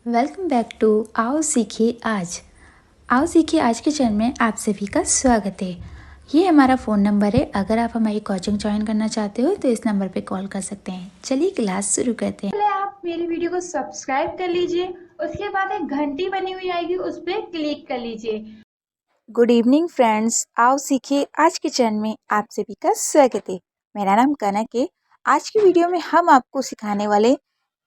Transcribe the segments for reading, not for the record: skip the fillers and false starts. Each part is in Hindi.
वेलकम बैक टू आओ सीखिए आज। आओ सीखिए आज के चैनल में आप सभी का स्वागत है। ये हमारा फ़ोन नंबर है। अगर आप हमारी कोचिंग ज्वाइन करना चाहते हो तो इस नंबर पे कॉल कर सकते हैं। चलिए क्लास शुरू करते हैं। पहले आप मेरी वीडियो को सब्सक्राइब कर लीजिए, उसके बाद एक घंटी बनी हुई आएगी, उस पर क्लिक कर लीजिए। गुड इवनिंग फ्रेंड्स, आओ सीखिए आज के चैनल में आप सभी का स्वागत है। मेरा नाम कनक है। आज की वीडियो में हम आपको सिखाने वाले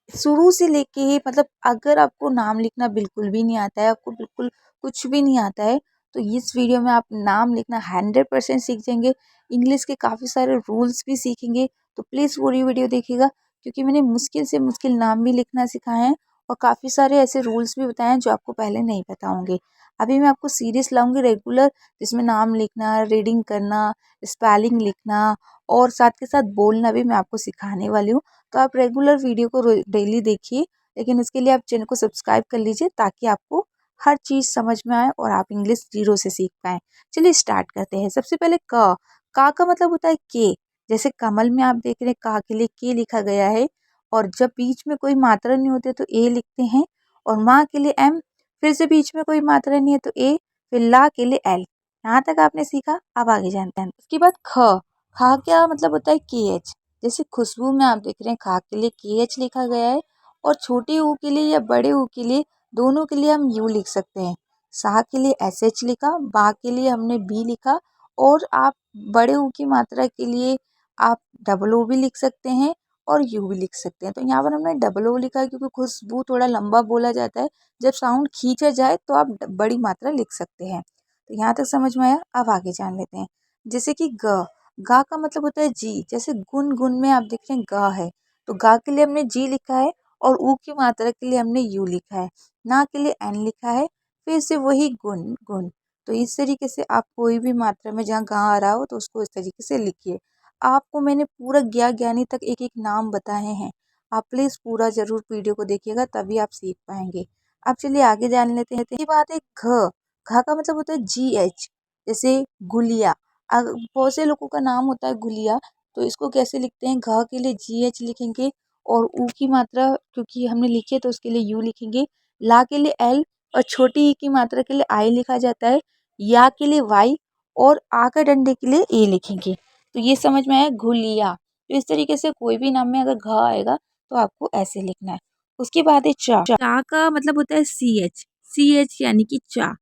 शुरू से लेके ही अगर आपको नाम लिखना बिल्कुल भी नहीं आता है, आपको बिल्कुल कुछ भी नहीं आता है, तो इस वीडियो में आप नाम लिखना 100% सीख जाएंगे। इंग्लिश के काफ़ी सारे रूल्स भी सीखेंगे, तो प्लीज़ पूरी वीडियो देखिएगा क्योंकि मैंने मुश्किल से मुश्किल नाम भी लिखना सिखाए हैं और काफ़ी सारे ऐसे रूल्स भी बताए हैं जो आपको पहले नहीं पता होंगे। अभी मैं आपको सीरीज लाऊंगी रेगुलर, जिसमें नाम लिखना, रीडिंग करना, स्पेलिंग लिखना और साथ के साथ बोलना भी मैं आपको सिखाने वाली हूँ। तो आप रेगुलर वीडियो को डेली देखिए, लेकिन उसके लिए आप चैनल को सब्सक्राइब कर लीजिए ताकि आपको हर चीज़ समझ में आए और आप इंग्लिश जीरो से सीख पाएँ। चलिए स्टार्ट करते हैं। सबसे पहले क। का मतलब होता है के। जैसे कमल में आप देख रहे हैं का के लिए के लिखा गया है, और जब बीच में कोई मात्रा नहीं होती तो ए लिखते हैं। और माँ के लिए एम, फिर से बीच में कोई मात्रा नहीं है तो ए, फिर ला के लिए एल। यहाँ तक आपने सीखा। अब आगे जानते हैं। उसके बाद ख। खा क्या मतलब होता है के एच। जैसे खुशबू में आप देख रहे हैं खा के लिए के एच लिखा गया है, और छोटे ऊ के लिए या बड़े ऊ के लिए दोनों के लिए हम यू लिख सकते हैं। सा के लिए एस एच लिखा, बा के लिए हमने बी लिखा, और आप बड़े ऊ की मात्रा के लिए आप डबल ओ भी लिख सकते हैं और यू भी लिख सकते हैं। तो यहाँ पर हमने डबल ओ लिखा है क्योंकि खुशबू थोड़ा लंबा बोला जाता है, जब साउंड खींचा जाए तो आप बड़ी मात्रा लिख सकते हैं। तो यहाँ तक समझ में आया। अब आगे जान लेते हैं। जैसे कि ग। गा का मतलब होता है जी। जैसे गुन, गुन में आप देख रहे हैं गा है, तो गा के लिए हमने जी लिखा है और ऊ की मात्रा के लिए हमने यू लिखा है। ना के लिए एन लिखा है, फिर से वही गुन, गुन। तो इस तरीके से आप कोई भी मात्रा में जहाँ गा आ रहा हो तो उसको इस तरीके से लिखिए। आपको मैंने पूरा ज्ञा ज्ञानी तक एक एक नाम बताए हैं। आप प्लीज़ पूरा ज़रूर वीडियो को देखिएगा, तभी आप सीख पाएंगे। अब चलिए आगे जान लेते हैं। ये बात है घ। घ का मतलब होता है जी एच। जैसे गुलिया। बहुत से लोगों का नाम होता है गुलिया, तो इसको कैसे लिखते हैं? घ के लिए जी एच लिखेंगे, और ऊ की मात्रा क्योंकि हमने लिखी है तो उसके लिए यू लिखेंगे। ला के लिए एल, और छोटी ई की मात्रा के लिए आई लिखा जाता है। या के लिए वाई, और आ का डंडे के लिए ए लिखेंगे। तो ये समझ में आया, घुलिया। तो इस तरीके से कोई भी नाम में अगर घ आएगा तो आपको ऐसे लिखना है। उसके बाद है चा। चा का मतलब होता है सी एच। सी एच यानी कि चा।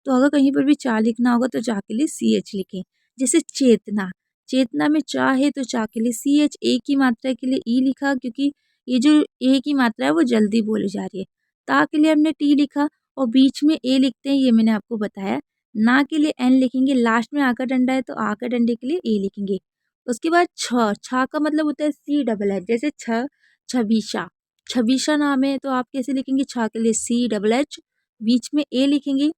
तो अगर कहीं पर भी चा लिखना होगा तो चा के लिए सी एच लिखें। जैसे चेतना। चेतना में चा है तो चा के लिए सी एच। ए की मात्रा के लिए ई लिखा क्योंकि ये जो ए की मात्रा है वो जल्दी बोली जा रही है। ता के लिए हमने टी लिखा, और बीच में ए लिखते हैं, ये मैंने आपको बताया। ना के लिए एन लिखेंगे, लास्ट में आ का डंडा है तो आ का डंडे के लिए ए लिखेंगे। उसके बाद छ। छा का मतलब होता है सी डबल एच। जैसे छ, छबीशा। छबीशा नाम है तो आप कैसे लिखेंगे? छा के लिए सी डबल एच, बीच में ए लिखेंगे,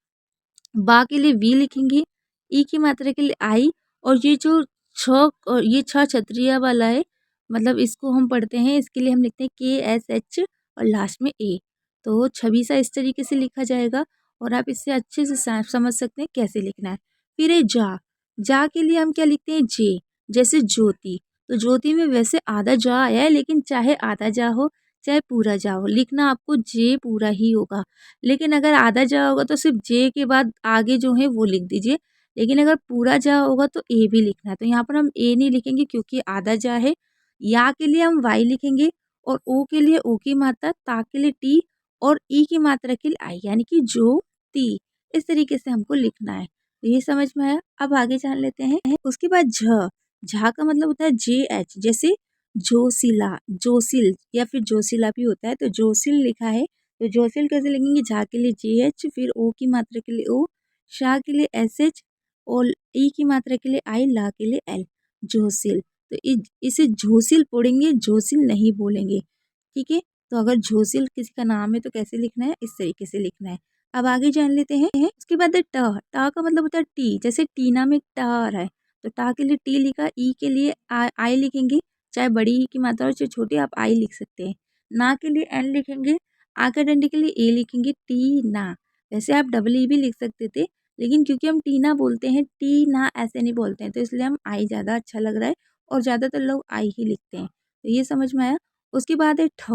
बा के लिए वी लिखेंगे, ई की मात्रा के लिए आई, और ये जो छ, और ये छ क्षत्रिय वाला है, मतलब इसको हम पढ़ते हैं, इसके लिए हम लिखते हैं के एस एच और लास्ट में ए। तो छब्बीसा इस तरीके से लिखा जाएगा, और आप इससे अच्छे से समझ सकते हैं कैसे लिखना है। फिर है जा। जा के लिए हम क्या लिखते हैं? जे। जैसे ज्योति। तो ज्योति में वैसे आधा जा आया है, लेकिन चाहे आधा जा हो चाहे पूरा जा हो, लिखना आपको जे पूरा ही होगा। लेकिन अगर आधा जा होगा तो सिर्फ जे के बाद आगे जो है वो लिख दीजिए, लेकिन अगर पूरा जा होगा तो ए भी लिखना है। तो यहाँ पर हम ए नहीं लिखेंगे क्योंकि आधा जा है। या के लिए हम वाई लिखेंगे, और ओ के लिए ओ की मात्रा, ता के लिए टी, और ई की मात्रा के लिए आई, यानी कि जो ती। इस तरीके से हमको लिखना है। तो ये समझ में आया। अब आगे जान लेते हैं। उसके बाद झ। झा का मतलब होता है जे एच। जैसे जोशिला, जोशिल, या फिर जोशिला भी होता है, तो जोशिल लिखा है तो जोशिल कैसे लिखेंगे? झा के लिए जे एच, फिर ओ की मात्रा के लिए ओ, शाह के लिए एस एच, और ई की मात्रा के लिए आई, ला के लिए एल। जोशिल। तो इसे झोसिल पढ़ेंगे, जोशिल नहीं बोलेंगे। ठीक है। तो अगर झोसिल किसी का नाम है तो कैसे लिखना है? इस तरीके से लिखना है। अब आगे जान लेते हैं। उसके बाद है ट। टा का मतलब होता है टी। जैसे टीना में टा आ रहा है, तो टा के लिए टी लिखा, ई के लिए आई लिखेंगे, चाहे बड़ी ई की मात्रा हो चाहे छोटी, आप आई लिख सकते हैं। ना के लिए एन लिखेंगे, आ के डंडे के लिए ए लिखेंगे, टी ना। वैसे आप डबल ई भी लिख सकते थे, लेकिन क्योंकि हम टीना बोलते हैं, टी ना ऐसे नहीं बोलते हैं, तो इसलिए हम आई ज़्यादा अच्छा लग रहा है, और ज़्यादातर लोग आई ही लिखते हैं। तो ये समझ में आया। उसके बाद है ठ।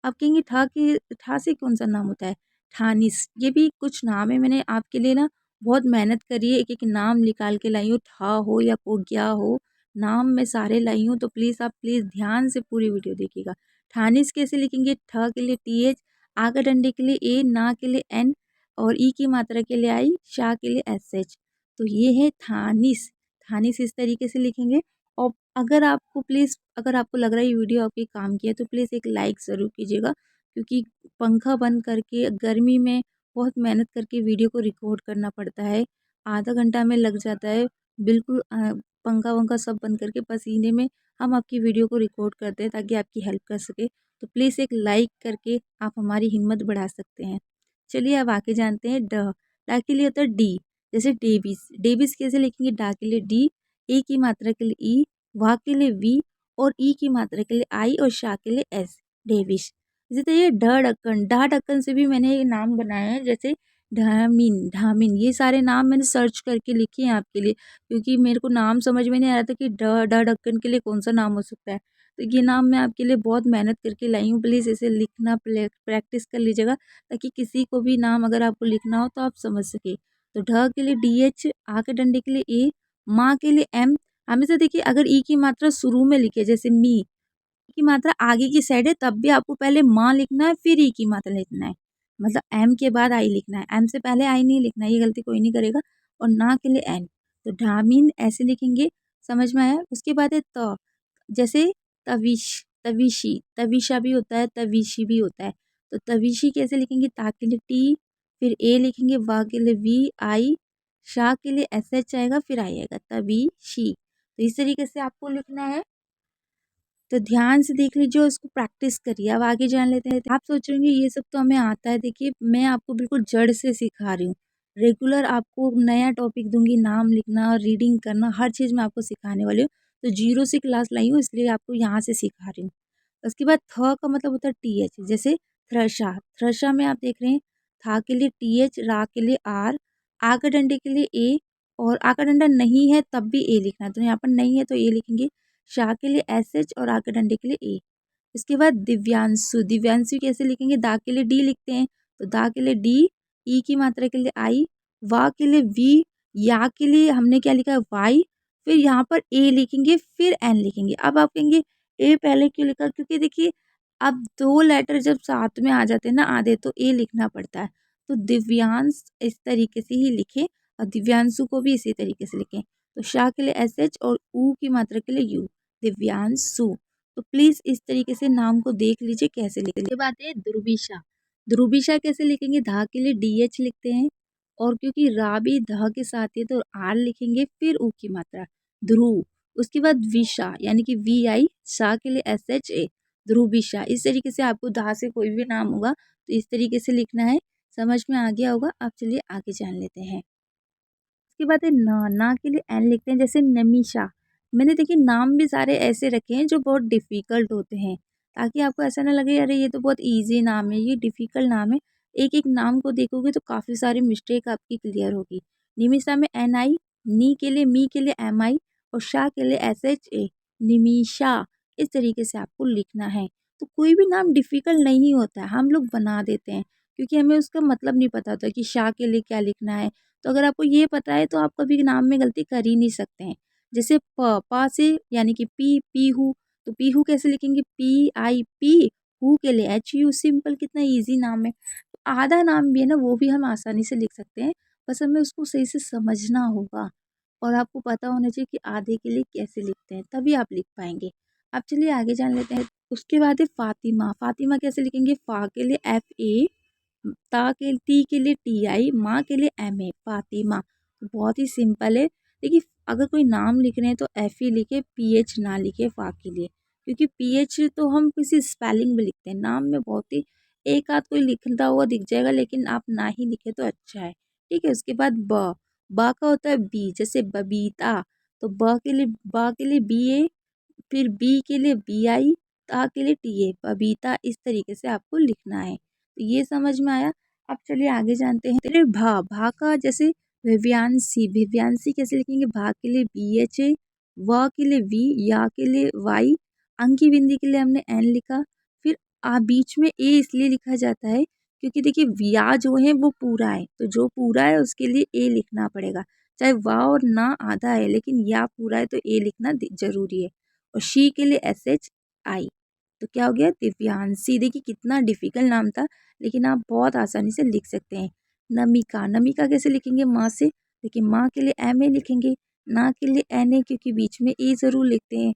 आप कहेंगे ठा से कौन सा नाम होता है, ठानिस। ये भी कुछ नाम है, मैंने आपके लिए ना बहुत मेहनत करी है, एक एक नाम निकाल के लाई हूँ, ठा हो या कोग्या हो, नाम मैं सारे लाई हूँ। तो प्लीज़ आप ध्यान से पूरी वीडियो देखिएगा। ठानिस कैसे लिखेंगे, ठ के लिए TH, आ का डंडे के लिए A, ना के लिए N और ई की मात्रा के लिए I, शा के लिए SH। तो ये है थानिस। थानिस इस तरीके से लिखेंगे। और अगर आपको लग रहा है ये वीडियो आपके काम की है तो प्लीज़ एक लाइक ज़रूर कीजिएगा, क्योंकि पंखा बंद करके गर्मी में बहुत मेहनत करके वीडियो को रिकॉर्ड करना पड़ता है। आधा घंटा में लग जाता है, बिल्कुल पंखा वंखा सब बंद करके पसीने में हम आपकी वीडियो को रिकॉर्ड करते हैं ताकि आपकी हेल्प कर सके। तो प्लीज़ एक लाइक करके आप हमारी हिम्मत बढ़ा सकते हैं। चलिए अब आगे जानते हैं ड। ड के लिए होता है डी, जैसे डेविस। डेविस कैसे लिखेंगे, डा के लिए डी, ए की मात्रा के लिए ई, वाह के लिए वी और ई की मात्रा के लिए आई और शा के लिए एस, डेविश। इसी तरह ये ढ ढक्कन, ढा ढक्कन से भी मैंने ये नाम बनाए हैं, जैसे ढामिन, ढामिन। ये सारे नाम मैंने सर्च करके लिखे हैं आपके लिए, क्योंकि मेरे को नाम समझ में नहीं आ रहा था कि ढ ढक्कन के लिए कौन सा नाम हो सकता है। तो ये नाम मैं आपके लिए बहुत मेहनत करके लाई हूँ। प्लीज़ इसे लिखना प्रैक्टिस कर लीजिएगा, ताकि किसी को भी नाम अगर आपको लिखना हो तो आप समझ सके। तो ढ के लिए DH, आ के डंडे के लिए ए, माँ के लिए M। हमेशा देखिए अगर ई की मात्रा शुरू में लिखे, जैसे मी की मात्रा आगे की साइड है, तब भी आपको पहले माँ लिखना है फिर ई की मात्रा लिखना है, मतलब एम के बाद आई लिखना है, एम से पहले आई नहीं लिखना है, ये गलती कोई नहीं करेगा। और ना के लिए एन, तो ढामीन ऐसे लिखेंगे, समझ में आया। उसके बाद है त, जैसे तविश, तविशी, तविशा भी होता है, तविशी भी होता है। तो तविशी कैसे लिखेंगे, ता के लिए टी, फिर ए लिखेंगे, वाह के लिए वी, आई, शाह के लिए SH आएगा, फिर आई आएगा, तविशी। तो इस तरीके से आपको लिखना है। तो ध्यान से देख लीजिए और इसको प्रैक्टिस करिए। अब आगे जान लेते हैं। आप सोचेंगे ये सब तो हमें आता है, देखिए मैं आपको बिल्कुल जड़ से सिखा रही हूँ। रेगुलर आपको नया टॉपिक दूंगी, नाम लिखना, रीडिंग करना, हर चीज़ मैं आपको सिखाने वाली हूँ। तो 0 से क्लास लाई हूँ, इसलिए आपको यहाँ से सिखा रही हूँ। उसके बाद थ का मतलब होता है TH, जैसे थ्रशा। थ्रशा में आप देख रहे हैं, था के लिए TH, रा के लिए R, आ का डंडे के लिए A, और आ का डंडा नहीं है तब भी A लिखना है, तो यहाँ पर नहीं है तो A लिखेंगे। शा के लिए SH और आ के डंडे के लिए ए। इसके बाद दिव्यांशु, दिव्यांशु कैसे लिखेंगे, दा के लिए डी लिखते हैं, तो दा के लिए डी, ई की मात्रा के लिए आई, वा के लिए वी, या के लिए हमने क्या लिखा है वाई, फिर यहाँ पर ए लिखेंगे, फिर एन लिखेंगे। अब आप कहेंगे ए पहले क्यों लिखा, क्योंकि देखिए अब 2 लेटर जब साथ में आ जाते हैं ना आधे, तो ए लिखना पड़ता है। तो दिव्यांश इस तरीके से ही लिखें और दिव्यांशु को भी इसी तरीके से लिखें। तो शा के लिए SH और ऊ की मात्रा के लिए यू, दिव्यांशु। तो प्लीज़ इस तरीके से नाम को देख लीजिए कैसे लिखें। ये बात है ध्रुविशा, ध्रुविशा कैसे लिखेंगे, धा के लिए DH लिखते हैं, और क्योंकि रा भी ध के साथ है तो आर लिखेंगे, फिर ऊ की मात्रा, ध्रुव। उसके बाद विशा यानी कि VI, शा के लिए SHA, ध्रुविशा। इस तरीके से आपको धा से कोई भी नाम होगा तो इस तरीके से लिखना है। समझ में आ गया होगा। अब चलिए आगे जान लेते हैं। उसके बाद है ना, ना के लिए एन लिखते हैं, जैसे नमीशा। मैंने देखिए नाम भी सारे ऐसे रखे हैं जो बहुत डिफ़िकल्ट होते हैं, ताकि आपको ऐसा ना लगे अरे ये तो बहुत ईज़ी नाम है, ये डिफ़िकल्ट नाम है। एक-एक नाम को देखोगे तो काफ़ी सारी मिस्टेक आपकी क्लियर होगी। निमिषा में NI, नी के लिए मी के लिए MI और शा के लिए SHA, निमिषा। इस तरीके से आपको लिखना है। तो कोई भी नाम डिफ़िकल्ट नहीं होता है, हम लोग बना देते हैं, क्योंकि हमें उसका मतलब नहीं पता होता कि शा के लिए क्या लिखना है। तो अगर आपको ये पता है तो आप कभी नाम में गलती कर ही नहीं सकते हैं। जैसे प से यानी कि पीहू, तो पीहू कैसे लिखेंगे, PIP, हू के लिए HU, सिंपल, कितना इजी नाम है। तो आधा नाम भी है ना, वो भी हम आसानी से लिख सकते हैं, बस हमें उसको सही से समझना होगा और आपको पता होना चाहिए कि आधे के लिए कैसे लिखते हैं, तभी आप लिख पाएंगे। अब चलिए आगे जान लेते हैं। उसके बाद है फातिमा। फातिमा कैसे लिखेंगे, फा के लिए FA, टी के लिए TI, माँ के लिए MA, फातिमा। तो बहुत ही सिंपल है। देखिए अगर कोई नाम लिख रहे हैं तो FE लिखे, PH ना लिखे फा के लिए, क्योंकि PH तो हम किसी स्पेलिंग में लिखते हैं, नाम में बहुत ही एक आध कोई लिखता हुआ दिख जाएगा, लेकिन आप ना ही लिखे तो अच्छा है। ठीक है। उसके बाद ब का होता है बी, जैसे बबीता। तो ब के लिए BA, फिर बी के लिए BI, ता के लिए TA, बबीता। इस तरीके से आपको लिखना है। तो ये समझ में आया। अब चलिए आगे जानते हैं। तेरे भा का जैसे भिव्यांशी, भिव्यांशी कैसे लिखेंगे, भा के लिए BHA, व के लिए V, या के लिए Y, अंकी बिंदी के लिए हमने N लिखा, फिर बीच में ए इसलिए लिखा जाता है क्योंकि देखिए विया जो है वो पूरा है, तो जो पूरा है उसके लिए ए लिखना पड़ेगा। चाहे वाह और ना आधा है लेकिन या पूरा है तो ए लिखना जरूरी है। और शी के लिए SHI। तो क्या हो गया दिव्यांशी। देखिए कितना डिफिकल्ट नाम था लेकिन आप बहुत आसानी से लिख सकते हैं। नमिका, नमिका कैसे लिखेंगे माँ से? देखिए माँ के लिए MA लिखेंगे, ना के लिए NA क्योंकि बीच में ए जरूर लिखते हैं।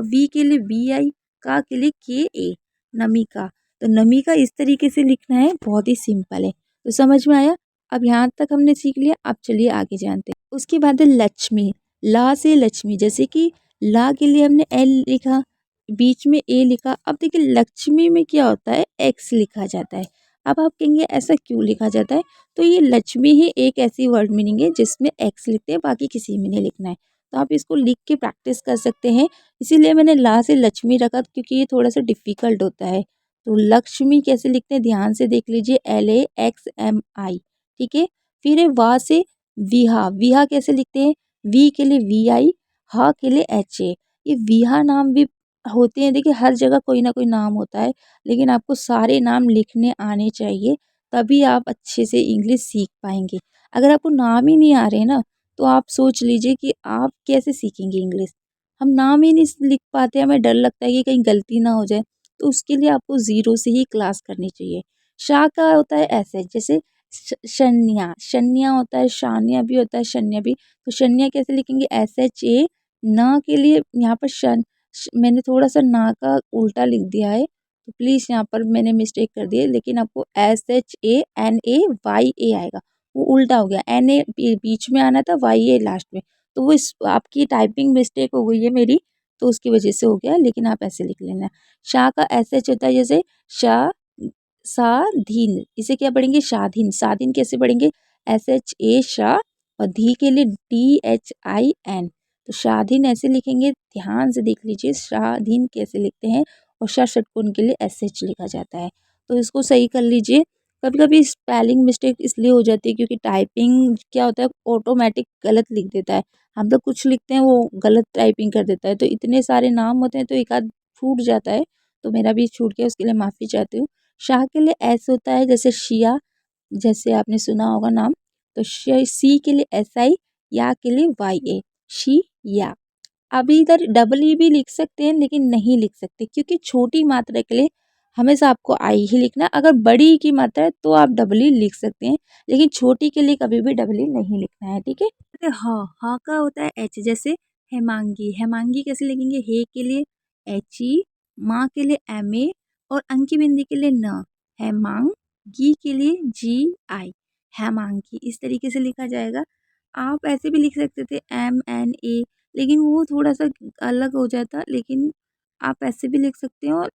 वी के लिए VI, का के लिए KA, नमिका। तो नमिका इस तरीके से लिखना है, बहुत ही सिंपल है। तो समझ में आया? अब यहाँ तक हमने सीख लिया, अब चलिए आगे जानते हैं। उसके बाद है लक्ष्मी। ला से लक्ष्मी, जैसे कि ला के लिए हमने L लिखा, बीच में ए लिखा। अब देखिए लक्ष्मी में क्या होता है, X लिखा जाता है। अब आप कहेंगे ऐसा क्यों लिखा जाता है? तो ये लक्ष्मी ही एक ऐसी वर्ड मीनिंग है जिसमें X लिखते हैं, बाकी किसी में नहीं लिखना है। तो आप इसको लिख के प्रैक्टिस कर सकते हैं। इसीलिए मैंने ला से लक्ष्मी रखा क्योंकि ये थोड़ा सा डिफिकल्ट होता है। तो लक्ष्मी कैसे लिखते हैं ध्यान से देख लीजिए, LAXMI। ठीक है। फिर है वा से विहा। विहा कैसे लिखते हैं? वी के लिए VI, हा के लिए HA। ये विहा नाम भी होते हैं। देखिए हर जगह कोई ना कोई नाम होता है लेकिन आपको सारे नाम लिखने आने चाहिए, तभी आप अच्छे से इंग्लिश सीख पाएंगे। अगर आपको नाम ही नहीं आ रहे ना तो आप सोच लीजिए कि आप कैसे सीखेंगे इंग्लिश। हम नाम ही नहीं लिख पाते, हमें डर लगता है कि कहीं गलती ना हो जाए, तो उसके लिए आपको ज़ीरो से ही क्लास करनी चाहिए। शाह का होता है ऐसे, जैसे शन्या, शन्या होता है, शान्या भी होता है, शन्या भी। तो शन्या कैसे लिखेंगे? SHA। ना के लिए यहाँ पर मैंने थोड़ा सा ना का उल्टा लिख दिया है, तो प्लीज़ यहाँ पर मैंने मिस्टेक कर दी है, लेकिन आपको SHANAYA आएगा, वो उल्टा हो गया। NA बीच में आना था, YA लास्ट में, तो वो इस आपकी टाइपिंग मिस्टेक हो गई है मेरी, तो उसकी वजह से हो गया, लेकिन आप ऐसे लिख लेना। शाह का SH होता है, जैसे शाह साधीन, इसे क्या पढ़ेंगे? शाधीन। साधीन कैसे पढ़ेंगे? SHA शाह, और धी के लिए DHIN। तो शाधीन ऐसे लिखेंगे, ध्यान से देख लीजिए शाधीन कैसे लिखते हैं। और शाह षटकोण के लिए SH लिखा जाता है, तो इसको सही कर लीजिए। कभी कभी स्पेलिंग मिस्टेक इसलिए हो जाती है क्योंकि टाइपिंग क्या होता है, ऑटोमेटिक गलत लिख देता है। हम तो कुछ लिखते हैं वो गलत टाइपिंग कर देता है, तो इतने सारे नाम होते हैं तो एक आध छूट जाता है, तो मेरा भी छूट गया, उसके लिए माफ़ी चाहती हूँ। शाह के लिए S होता है, जैसे शिया, जैसे आपने सुना होगा नाम। तो सी के लिए SI, या के लिए YA, शी या। अभी इधर डबल ई भी लिख सकते हैं लेकिन नहीं लिख सकते क्योंकि छोटी मात्रा के लिए हमेशा आपको आई ही लिखना है। अगर बड़ी की मात्रा है तो आप डबल ई लिख सकते हैं, लेकिन छोटी के लिए कभी भी डबल ई नहीं लिखना है। ठीक है। हाँ, हाँ का होता है H, जैसे हेमांगी। हेमांगी कैसे लिखेंगे? हे के लिए HE, माँ के लिए MA, और अंकी बिंदी के लिए न। हेमांगी के लिए GI, हेमांगी। इस तरीके से लिखा जाएगा। आप ऐसे भी लिख सकते थे MNA, लेकिन वो थोड़ा-सा अलग हो जाता, लेकिन आप ऐसे भी लिख सकते हो, और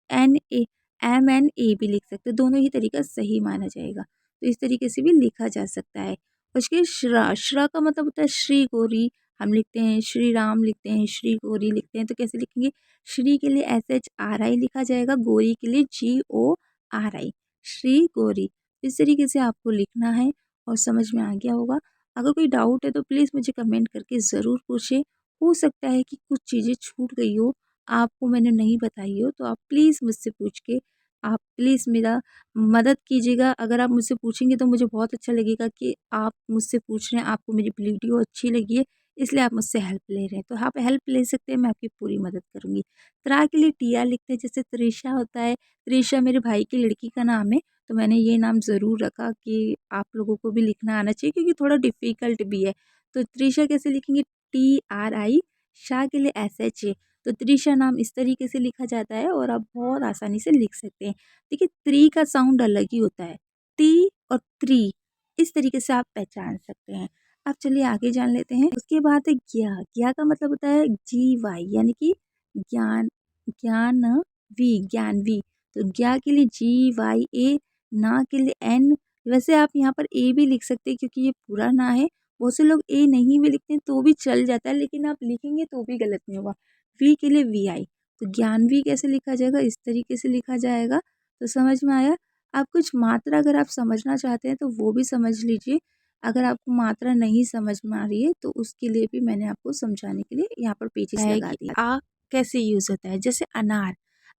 MNA भी लिख सकते हो, दोनों ही तरीका सही माना जाएगा। तो इस तरीके से भी लिखा जा सकता है। उसके श्रा, श्रा का मतलब होता है श्री गौरी। हम लिखते हैं श्री राम, लिखते हैं श्री गौरी, लिखते हैं तो कैसे लिखेंगे? श्री के लिए SHRI लिखा जाएगा, गौरी के लिए GORI, श्री गौरी। इस तरीके से आपको लिखना है और समझ में आ गया होगा। अगर कोई डाउट है तो प्लीज़ मुझे कमेंट करके ज़रूर पूछें। हो सकता है कि कुछ चीज़ें छूट गई हो, आपको मैंने नहीं बताई हो, तो आप प्लीज़ मुझसे पूछ के आप प्लीज़ मेरा मदद कीजिएगा। अगर आप मुझसे पूछेंगे तो मुझे बहुत अच्छा लगेगा कि आप मुझसे पूछ रहे हैं, आपको मेरी वीडियो अच्छी लगी है, इसलिए आप मुझसे हेल्प ले रहे हैं। तो आप हेल्प ले सकते हैं, मैं आपकी पूरी मदद करूँगी। त्रा के लिए TR लिखते हैं, जैसे त्रिशा होता है। त्रिशा मेरे भाई की लड़की का नाम है, तो मैंने ये नाम ज़रूर रखा कि आप लोगों को भी लिखना आना चाहिए क्योंकि थोड़ा डिफ़िकल्ट भी है। तो त्रिशा कैसे लिखेंगे? TRI, शाह के लिए SHA। तो त्रिशा नाम इस तरीके से लिखा जाता है और आप बहुत आसानी से लिख सकते हैं। देखिए त्रि का साउंड अलग ही होता है, टी और त्रि, इस तरीके से आप पहचान सकते हैं। अब चलिए आगे जान लेते हैं। उसके बाद है ज्ञा। ज्ञा का मतलब होता है GY, यानी कि ज्ञान, ज्ञानवी, ज्ञानवी। तो ज्ञा के लिए GYA, ना के लिए N। वैसे आप यहाँ पर A भी लिख सकते हैं क्योंकि ये पूरा ना है। बहुत से लोग A नहीं भी लिखते हैं तो भी चल जाता है, लेकिन आप लिखेंगे तो भी गलत नहीं होगा। V के लिए VI। तो ज्ञानवी कैसे लिखा जाएगा? इस तरीके से लिखा जाएगा। तो समझ में आया? आप कुछ मात्रा अगर आप समझना चाहते हैं तो वो भी समझ लीजिए। अगर आपको मात्रा नहीं समझ में आ रही है तो उसके लिए भी मैंने आपको समझाने के लिए यहाँ पर पेजेस लगा दिए। आ कैसे यूज़ होता है? जैसे अनार,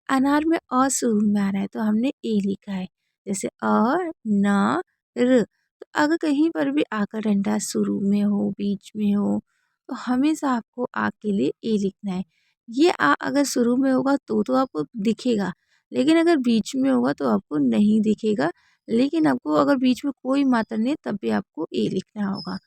अनार में अ शुरू में आ रहा है तो हमने ए लिखा है, जैसे अ न र। तो अगर कहीं पर भी आ का डंडा शुरू में हो, बीच में हो, तो हमेशा आपको आ के लिए ए लिखना है। ये आ अगर शुरू में होगा तो आपको दिखेगा, लेकिन अगर बीच में होगा तो आपको नहीं दिखेगा। लेकिन आपको अगर बीच में कोई मात्रा नहीं है तब भी आपको ए लिखना होगा।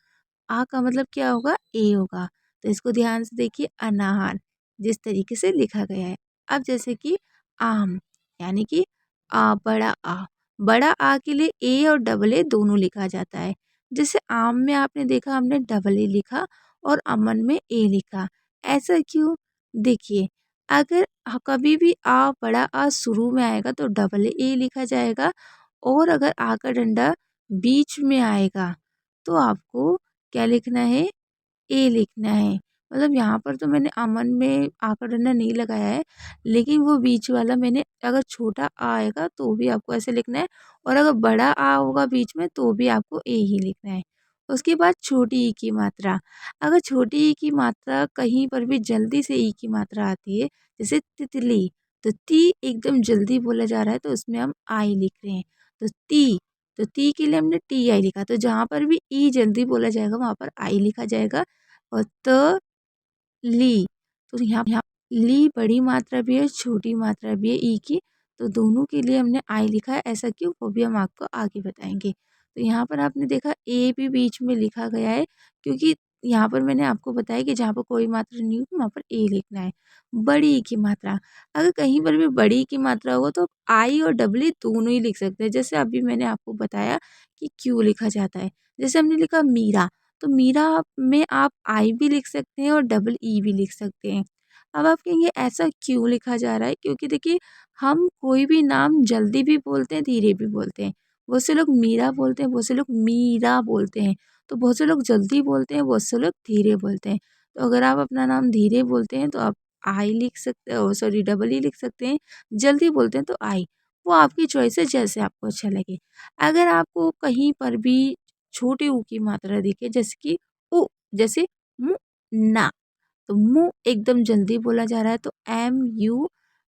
आ का मतलब क्या होगा? ए होगा। तो इसको ध्यान से देखिए, अनार जिस तरीके से लिखा गया है। अब जैसे कि आम, यानी कि बड़ा आ, बड़ा आ के लिए ए और डबल ए दोनों लिखा जाता है। जैसे आम में आपने देखा हमने डबल ए लिखा और अमन में ए लिखा, ऐसा क्यों? देखिए, अगर कभी भी बड़ा आ शुरू में आएगा तो डबल ए लिखा जाएगा, और अगर आ का डंडा बीच में आएगा तो आपको क्या लिखना है? ए लिखना है। मतलब यहाँ पर तो मैंने अमन में आ का डंडा नहीं लगाया है, लेकिन वो बीच वाला मैंने, अगर छोटा आ आएगा तो भी आपको ऐसे लिखना है, और अगर बड़ा आ होगा बीच में तो भी आपको ए ही लिखना है। उसके बाद छोटी ई की मात्रा, अगर छोटी ई की मात्रा कहीं पर भी जल्दी से ई की मात्रा आती है, जैसे तितली, तो ती एकदम जल्दी बोला जा रहा है तो उसमें हम आई लिख रहे हैं। तो ती, तो ती के लिए हमने टी आई लिखा, तो जहाँ पर भी ई जल्दी बोला जाएगा वहाँ पर आई लिखा जाएगा। और ली, तो यहाँ ली बड़ी मात्रा भी है, छोटी मात्रा भी है ई की, तो दोनों के लिए हमने आई लिखा है। ऐसा क्यों, वो भी हम आपको आगे बताएंगे। तो यहाँ पर आपने देखा ए भी बीच में लिखा गया है, क्योंकि यहाँ पर मैंने आपको बताया कि जहाँ पर कोई मात्रा नहीं होगी वहाँ पर ए लिखना है। बड़ी ई की मात्रा, अगर कहीं पर भी बड़ी ई की मात्रा होगा तो आई और डबल ई दोनों ही लिख सकते हैं। जैसे अभी मैंने आपको बताया कि क्यों लिखा जाता है। जैसे हमने लिखा मीरा, तो मीरा में आप आई भी लिख सकते हैं और डबल ई भी लिख सकते हैं। अब आप कहेंगे ऐसा क्यों लिखा जा रहा है? क्योंकि देखिए, हम कोई भी नाम जल्दी भी बोलते हैं, धीरे भी बोलते हैं। बहुत से लोग मीरा बोलते हैं, बहुत से लोग मीरा बोलते हैं। तो बहुत से लोग जल्दी बोलते हैं, बहुत से लोग धीरे बोलते हैं। तो अगर आप अपना नाम धीरे बोलते हैं तो आप आई लिख सकते हो, सॉरी डबल ई लिख सकते हैं। जल्दी बोलते हैं तो आई, वो आपकी चॉइस है, जैसे आपको अच्छा लगे। अगर आपको कहीं पर भी छोटे ऊ की मात्रा दिखे, जैसे कि उ, जैसे मु ना, तो मुँह एकदम जल्दी बोला जा रहा है तो एम यू,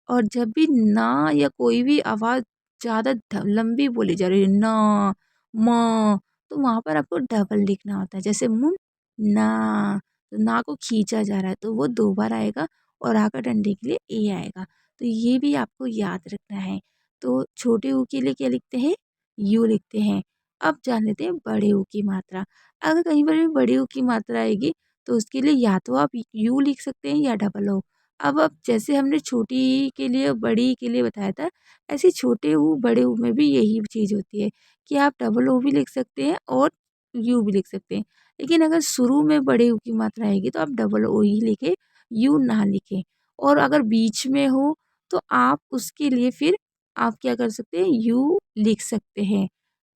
और जब भी ना या कोई भी आवाज़ ज़्यादा लंबी बोली जा रही है, ना म, तो वहाँ पर आपको डबल लिखना होता है। जैसे मुन ना, तो ना को खींचा जा रहा है तो वो 2 बार आएगा, और आ का डंडे के लिए ए आएगा। तो ये भी आपको याद रखना है। तो छोटे ऊ के लिए क्या लिखते हैं? यू लिखते हैं। अब जान लेते हैं बड़े ऊ की मात्रा। अगर कहीं पर भी बड़े ऊ की मात्रा आएगी तो उसके लिए या तो आप यू लिख सकते हैं या डबल ओ। अब जैसे हमने छोटी के लिए बड़ी के लिए बताया था, ऐसे छोटे ऊ बड़े ऊ में भी यही चीज़ होती है कि आप डबल ओ भी लिख सकते हैं और यू भी लिख सकते हैं। लेकिन अगर शुरू में बड़े ऊ की मात्रा आएगी तो आप डबल ओ ही लिखें, यू ना लिखें। और अगर बीच में हो तो आप उसके लिए फिर आप क्या कर सकते हैं? यू लिख सकते हैं।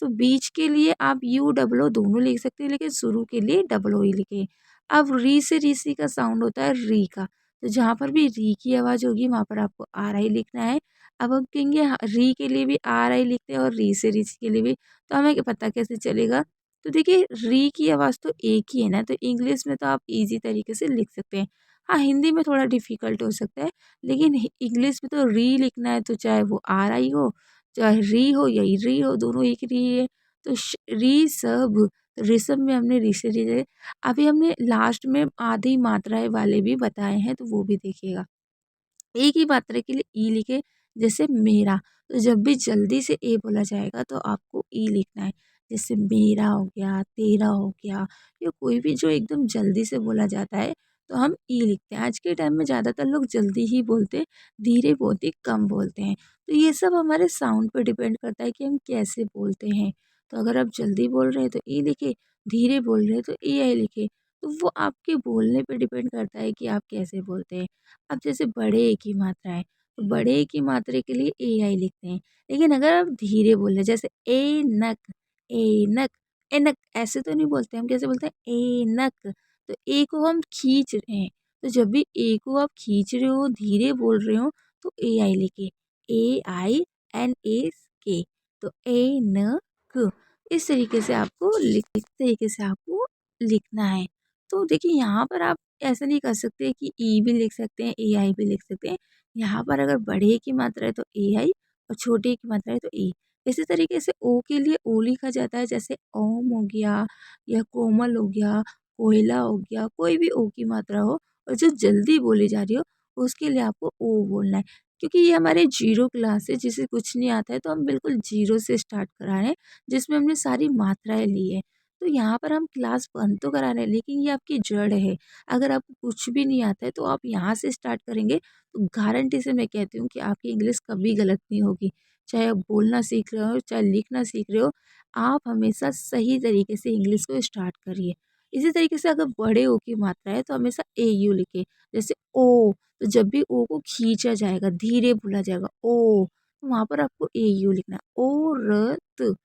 तो बीच के लिए आप यू डबल ओ दोनों लिख सकते हैं, लेकिन शुरू के लिए डबल ओ ही लिखें। अब री से ऋषि का साउंड होता है री का, तो जहाँ पर भी री की आवाज़ होगी वहाँ पर आपको आर आई लिखना है। अब हम कहेंगे री के लिए भी आर आई लिखते हैं और री से ऋषि के लिए भी, तो हमें पता कैसे चलेगा? तो देखिए, री की आवाज़ तो एक ही है ना, तो इंग्लिश में तो आप इजी तरीके से लिख सकते हैं। हाँ, हिंदी में थोड़ा डिफ़िकल्ट हो सकता है, लेकिन इंग्लिश में तो री लिखना है तो चाहे वो आर आई हो, चाहे री हो या री हो, दोनों एक री है। तो री सब, तो ऋषभ में हमने री से री। अभी हमने लास्ट में आधी मात्राएँ वाले भी बताए हैं, तो वो भी देखिएगा। एक ही मात्रा के लिए ई लिखे, जैसे मेरा, तो जब भी जल्दी से ए बोला जाएगा तो आपको ई लिखना है। जैसे मेरा हो गया, तेरा हो गया, या कोई भी जो एकदम जल्दी से बोला जाता है तो हम ई लिखते हैं। आज के टाइम में ज़्यादातर लोग जल्दी ही बोलते हैं, धीरे बहुत ही कम बोलते हैं। तो ये सब हमारे साउंड पर डिपेंड करता है कि हम कैसे बोलते हैं। तो अगर आप जल्दी बोल रहे हैं तो ई लिखें, धीरे बोल रहे हैं तो ए आई लिखें। तो वो आपके बोलने पे डिपेंड करता है कि आप कैसे बोलते हैं। अब जैसे बड़े ए की मात्रा है, तो बड़े ए की मात्रा के लिए ए आई लिखते हैं। लेकिन अगर आप धीरे बोल रहे हैं, जैसे एनक, एनक, एनक, ऐसे तो नहीं बोलते, हम कैसे बोलते हैं? एनक। तो ए को हम खींच रहे हैं, तो जब भी ए को आप खींच रहे हो, धीरे बोल रहे हो, तो ए आई लिखे, ए आई एन एस के, तो ए न क। इस तरीके से आपको लिखना है। तो देखिए, यहाँ पर आप ऐसा नहीं कर सकते कि ई भी लिख सकते हैं, ए आई भी लिख सकते हैं। यहाँ पर अगर बड़े की मात्रा है तो ए आई और छोटे की मात्रा है तो ए। इसी तरीके से ओ के लिए ओ लिखा जाता है, जैसे ओम हो गया या कोमल हो गया, कोयला हो गया, कोई भी ओ की मात्रा हो और जो जल्दी बोली जा रही हो उसके लिए आपको ओ बोलना है। क्योंकि ये हमारे जीरो क्लास है, जिसे कुछ नहीं आता है तो हम बिल्कुल जीरो से स्टार्ट करा रहे हैं, जिसमें हमने सारी मात्राएँ ली है। तो यहाँ पर हम क्लास 1 तो करा रहे हैं, लेकिन ये आपकी जड़ है। अगर आपको कुछ भी नहीं आता है तो आप यहाँ से स्टार्ट करेंगे तो गारंटी से मैं कहती हूँ कि आपकी इंग्लिश कभी गलत नहीं होगी। चाहे आप बोलना सीख रहे हो, चाहे लिखना सीख रहे हो, आप हमेशा सही तरीके से इंग्लिश को स्टार्ट करिए। इसी तरीके से अगर बड़े ओ की मात्रा है तो हमेशा ए यू लिखिए। जैसे ओ, तो जब भी ओ को खींचा जाएगा, धीरे बोला जाएगा ओ, तो वहाँ पर आपको ए यू लिखना है। औरत,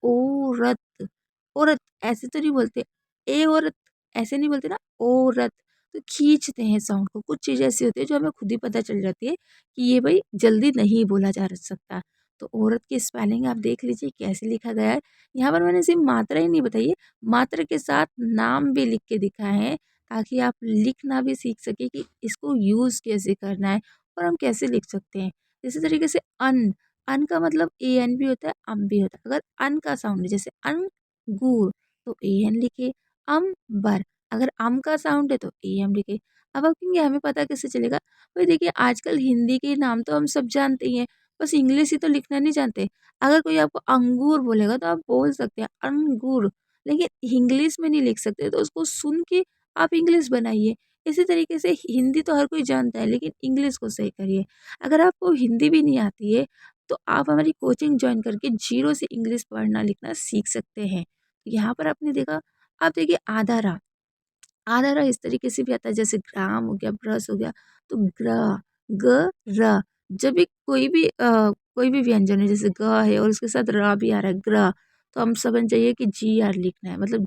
औरत, औरत ऐसे तो नहीं बोलते, ए औरत ऐसे नहीं बोलते ना, औरत। तो खींचते हैं साउंड को। कुछ चीज़ें ऐसी होती है जो हमें खुद ही पता चल जाती है कि ये भाई जल्दी नहीं बोला जा सकता। तो औरत की स्पेलिंग आप देख लीजिए कैसे लिखा गया है। यहाँ पर मैंने सिर्फ मात्रा ही नहीं बताई है, मात्रा के साथ नाम भी लिख के दिखाए हैं, ताकि आप लिखना भी सीख सकें कि इसको यूज़ कैसे करना है और हम कैसे लिख सकते हैं। इसी तरीके से अन, अन का मतलब ए एन भी होता है, अम भी होता है। अगर अन का साउंड है जैसे अंगूर तो ए एन लिखे, अम्बर अगर अम का साउंड है तो ए एम लिखे। अब आप कहेंगे हमें पता कैसे चलेगा? भाई देखिए आजकल हिंदी के नाम तो हम सब जानते ही हैं, बस इंग्लिश ही तो लिखना नहीं जानते। अगर कोई आपको अंगूर बोलेगा तो आप बोल सकते हैं अंगूर, लेकिन इंग्लिश में नहीं लिख सकते, तो उसको सुन के आप इंग्लिश बनाइए। इसी तरीके से हिंदी तो हर कोई जानता है, लेकिन इंग्लिश को सही करिए। अगर आपको हिंदी भी नहीं आती है तो आप हमारी कोचिंग ज्वाइन करके जीरो से इंग्लिश पढ़ना लिखना सीख सकते हैं। यहाँ पर आपने देखा, आप देखिए आधा रा इस तरीके से भी आता है, जैसे ग्राम हो गया, ब्रश हो गया, तो ग्र, ग, र। जब भी कोई भी व्यंजन है, जैसे ग है और उसके साथ र भी आ रहा है, ग्र, तो हम समझ जाइए कि जी आर लिखना है। मतलब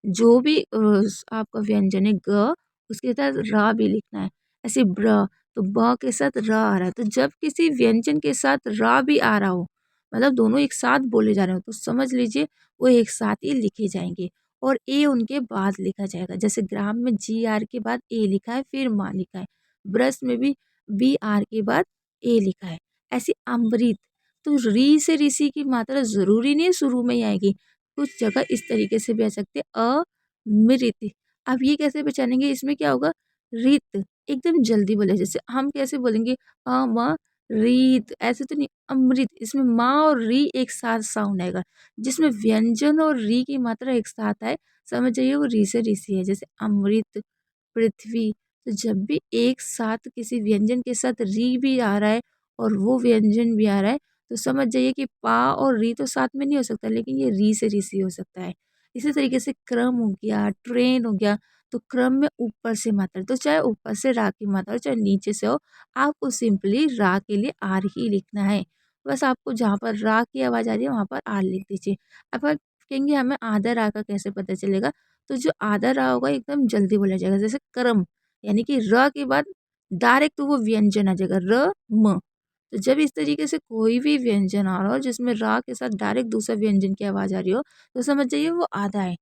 जो भी आपका व्यंजन है ग, उसके साथ र भी लिखना है। ऐसे ब्र, तो ब के साथ र आ रहा है, तो जब किसी व्यंजन के साथ र भी आ रहा हो, मतलब दोनों एक साथ बोले जा रहे हो, तो समझ लीजिए वो एक साथ ही लिखे जाएंगे और ए उनके बाद लिखा जाएगा। जैसे ग्राम में जी आर के बाद ए लिखा है, फिर माँ लिखा है। ब्रश में भी बी आर के बाद ए लिखा है। ऐसे अमृत, तो री से ऋषि की मात्रा जरूरी नहीं शुरू में ही आएगी, कुछ जगह इस तरीके से भी आ सकते अमृत। अब ये कैसे पहचानेंगे? इसमें क्या होगा, रित एकदम जल्दी बोले, जैसे हम कैसे बोलेंगे म रीत, ऐसे तो नहीं, अमृत, इसमें माँ और री एक साथ साउंड आएगा। जिसमें व्यंजन और री की मात्रा एक साथ आए, समझ जाइए वो री से ऋषि है। जैसे अमृत, पृथ्वी, तो जब भी एक साथ किसी व्यंजन के साथ री भी आ रहा है और वो व्यंजन भी आ रहा है, तो समझ जाइए कि पा और री तो साथ में नहीं हो सकता, लेकिन ये री से ऋषि हो सकता है। इसी तरीके से क्रम हो गया, ट्रेन हो गया, तो क्रम में ऊपर से मात्रा, तो चाहे ऊपर से रा की मात्रा हो चाहे नीचे से हो, आपको सिंपली रा के लिए आर ही लिखना है। बस आपको जहाँ पर रा की आवाज़ आ रही है वहाँ पर आर लिख दीजिए। अब आप कहेंगे हमें आधा रा का कैसे पता चलेगा? तो जो आधा रा होगा एकदम जल्दी बोला जाएगा, जैसे कर्म, यानी कि र के बाद डायरेक्ट वो व्यंजन आ जाएगा, र म। तो जब इस तरीके से कोई भी व्यंजन आ रहा हो जिसमें रा के साथ डायरेक्ट दूसरा व्यंजन की आवाज़ आ रही हो, तो समझ जाइए वो आधा है।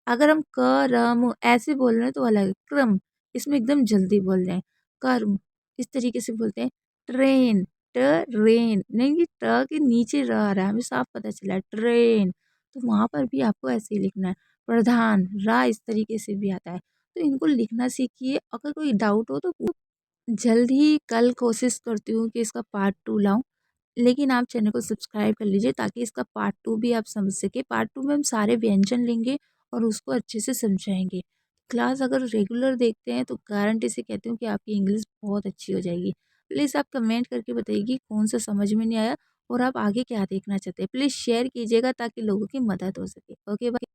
अगर हम क, र, म ऐसे बोल रहे हैं तो अलग है। क्रम, इसमें एकदम जल्दी बोल रहे हैं। कर्म, इस तरीके से बोलते हैं। ट्रेन, रेन, नहीं कि ट के नीचे र आ रहा है, हमें साफ पता चला है ट्रेन, तो वहाँ पर भी आपको ऐसे ही लिखना है। प्रधान, रा इस तरीके से भी आता है। तो इनको लिखना सीखिए। अगर कोई डाउट हो तो जल्द ही कल कोशिश करती हूँ कि इसका पार्ट 2 लाऊँ। लेकिन आप चैनल को सब्सक्राइब कर लीजिए ताकि इसका पार्ट 2 भी आप समझ सकें। पार्ट 2 में हम सारे व्यंजन लेंगे और उसको अच्छे से समझाएँगे। क्लास अगर रेगुलर देखते हैं तो गारंटी से कहती हूँ कि आपकी इंग्लिश बहुत अच्छी हो जाएगी। प्लीज़ आप कमेंट करके बताइए कि कौन-सा समझ में नहीं आया और आप आगे क्या देखना चाहते हैं। प्लीज़ शेयर कीजिएगा ताकि लोगों की मदद हो सके। Okay bye.